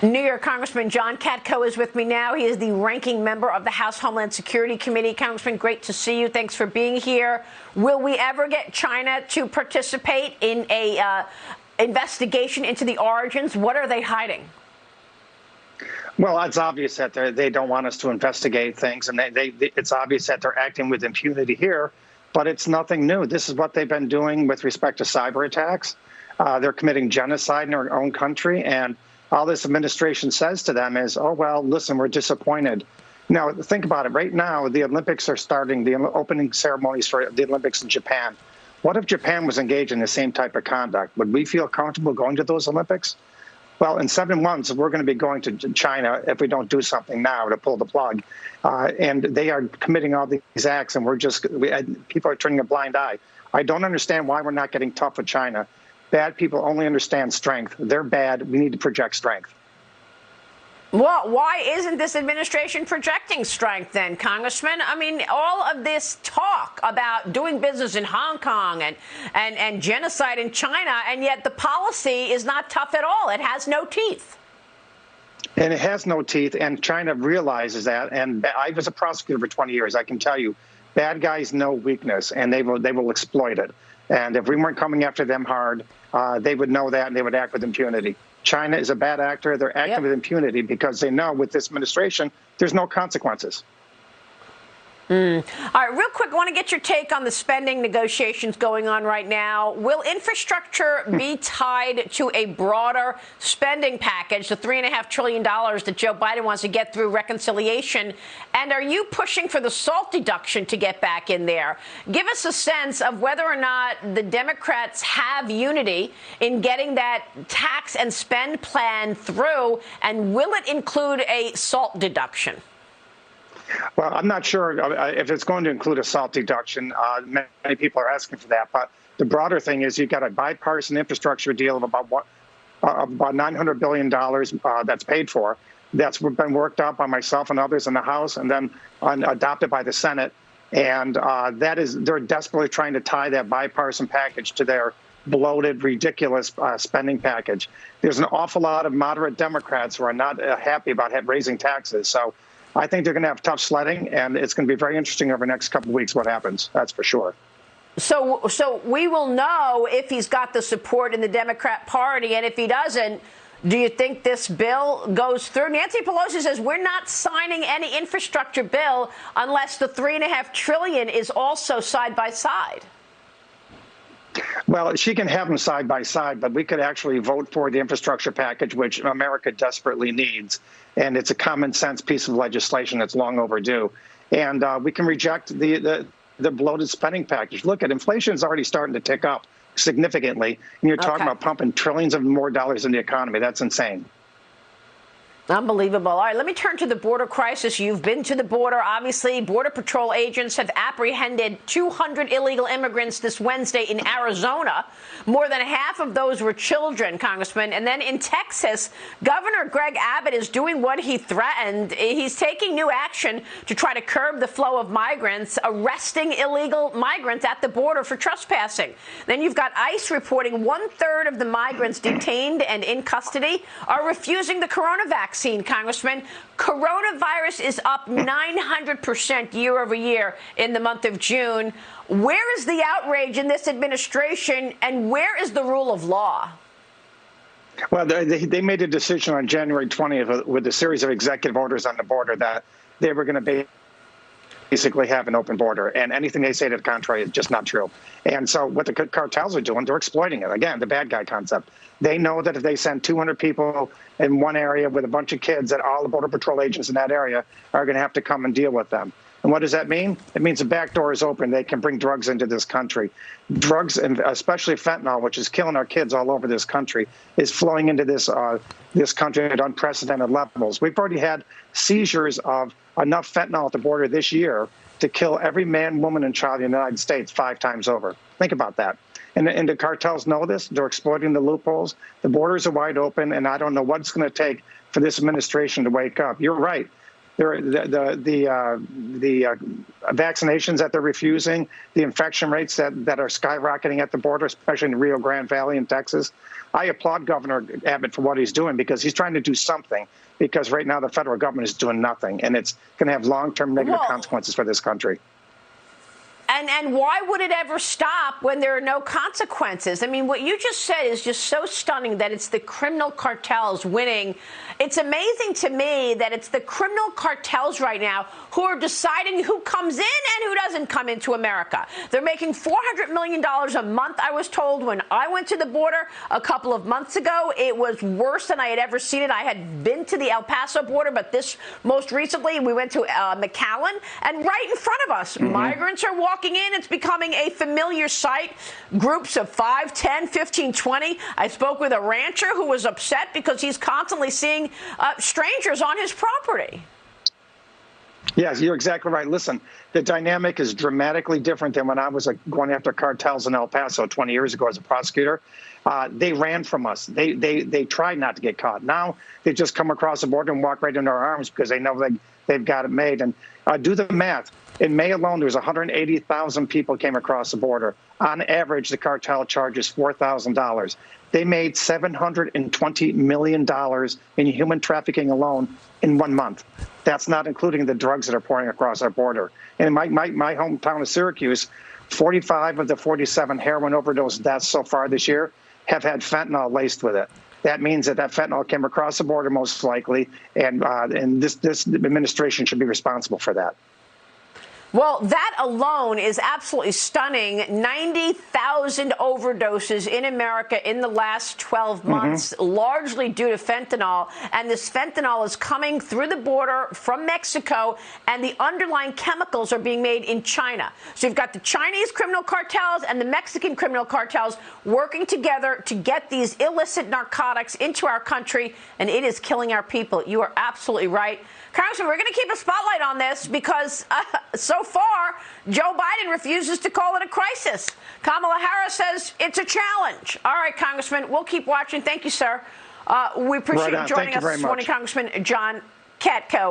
New York Congressman John Katko is with me now. He is the ranking member of the House Homeland Security Committee. Congressman, great to see you. Thanks for being here. Will we ever get China to participate in a investigation into the origins? What are they hiding? Well, it's obvious that they don't want us to investigate things, and it's obvious that they're acting with impunity here, but it's nothing new. This is what they've been doing with respect to cyber attacks. They're committing genocide in their own country, and all this administration says to them is, oh, well, listen, we're disappointed. Now, think about it. Right now, the Olympics are starting, the opening ceremonies for the Olympics in Japan. What if Japan was engaged in the same type of conduct? Would we feel comfortable going to those Olympics? Well, in 7 months, we're going to be going to China if we don't do something now to pull the plug. And they are committing all these acts, and people are turning a blind eye. I don't understand why we're not getting tough with China. Bad people only understand strength. They're bad. We need to project strength. Well, why isn't this administration projecting strength then, Congressman? I mean, all of this talk about doing business in Hong Kong and genocide in China, and yet the policy is not tough at all. It has no teeth. And it has no teeth, and China realizes that. And I was a prosecutor for 20 years. I can tell you, bad guys know weakness, and they will exploit it. And if we weren't coming after them hard, they would know that, and they would act with impunity. China is a bad actor. They're acting with impunity because they know with this administration, there's no consequences. All right, real quick, I want to get your take on the spending negotiations going on right now. Will infrastructure be tied to a broader spending package, the $3.5 trillion that Joe Biden wants to get through reconciliation? And are you pushing for the SALT deduction to get back in there? Give us a sense of whether or not the Democrats have unity in getting that tax and spend plan through, and will it include a SALT deduction? Well, I'm not sure if it's going to include a SALT deduction. Many people are asking for that. But the broader thing is you've got a bipartisan infrastructure deal of about $900 billion that's paid for. That's been worked out by myself and others in the House and then adopted by the Senate. And they're desperately trying to tie that bipartisan package to their bloated, ridiculous spending package. There's an awful lot of moderate Democrats who are not happy about raising taxes. So I think they're going to have tough sledding, and it's going to be very interesting over the next couple of weeks what happens. That's for sure. So we will know if he's got the support in the Democrat Party, and if he doesn't, do you think this bill goes through? Nancy Pelosi says we're not signing any infrastructure bill unless the $3.5 trillion is also side by side. Well, she can have them side by side, but we could actually vote for the infrastructure package, which America desperately needs. And it's a common sense piece of legislation that's long overdue. And we can reject the bloated spending package. Look, inflation is already starting to tick up significantly. And you're talking about pumping trillions of more dollars in the economy. That's insane. Unbelievable. All right, let me turn to the border crisis. You've been to the border. Obviously, Border Patrol agents have apprehended 200 illegal immigrants this Wednesday in Arizona. More than half of those were children, Congressman. And then in Texas, Governor Greg Abbott is doing what he threatened. He's taking new action to try to curb the flow of migrants, arresting illegal migrants at the border for trespassing. Then you've got ICE reporting 1/3 of the migrants detained and in custody are refusing the coronavirus vaccine, Congressman. Coronavirus is up 900% year over year in the month of June. Where is the outrage in this administration, and where is the rule of law? Well, they made a decision on January 20th with a series of executive orders on the border that they were going to basically have an open border, and anything they say to the contrary is just not true. And so what the cartels are doing, they're exploiting it. Again, the bad guy concept. They know that if they send 200 people in one area with a bunch of kids, that all the Border Patrol agents in that area are going to have to come and deal with them. And what does that mean? It means the back door is open. They can bring drugs into this country. Drugs, and especially fentanyl, which is killing our kids all over this country, is flowing into this country at unprecedented levels. We've already had seizures of enough fentanyl at the border this year to kill every man, woman, and child in the United States 5 times over. Think about that. And the cartels know this. They're exploiting the loopholes. The borders are wide open, and I don't know what it's going to take for this administration to wake up. You're right. The vaccinations that they're refusing, the infection rates that are skyrocketing at the border, especially in the Rio Grande Valley in Texas. I applaud Governor Abbott for what he's doing because he's trying to do something. Because right now the federal government is doing nothing, and it's going to have long-term negative consequences for this country. And why would it ever stop when there are no consequences? I mean, what you just said is just so stunning that it's the criminal cartels winning. It's amazing to me that it's the criminal cartels right now who are deciding who comes in and who doesn't come into America. They're making $400 million a month, I was told, when I went to the border a couple of months ago. It was worse than I had ever seen it. I had been to the El Paso border, but this most recently, we went to McAllen, and right in front of us, migrants are walking in. It's becoming a familiar sight. Groups of 5, 10, 15, 20. I spoke with a rancher who was upset because he's constantly seeing strangers on his property. Yes, you're exactly right. Listen, the dynamic is dramatically different than when I was going after cartels in El Paso 20 years ago as a prosecutor. They ran from us. They tried not to get caught. Now they just come across the border and walk right into our arms because they know they've got it made. And do the math. In May alone, there was 180,000 people came across the border. On average, the cartel charges $4,000. They made $720 million in human trafficking alone in 1 month. That's not including the drugs that are pouring across our border. And in my hometown of Syracuse, 45 of the 47 heroin overdose deaths so far this year have had fentanyl laced with it. That means that fentanyl came across the border most likely, and this administration should be responsible for that. Well, that alone is absolutely stunning. 90,000 overdoses in America in the last 12 months, largely due to fentanyl. And this fentanyl is coming through the border from Mexico, and the underlying chemicals are being made in China. So you've got the Chinese criminal cartels and the Mexican criminal cartels working together to get these illicit narcotics into our country, and it is killing our people. You are absolutely right. Congressman, we're going to keep a spotlight on this because so far, Joe Biden refuses to call it a crisis. Kamala Harris says it's a challenge. All right, Congressman, we'll keep watching. Thank you, sir. We appreciate you joining us this morning, Congressman John Katko.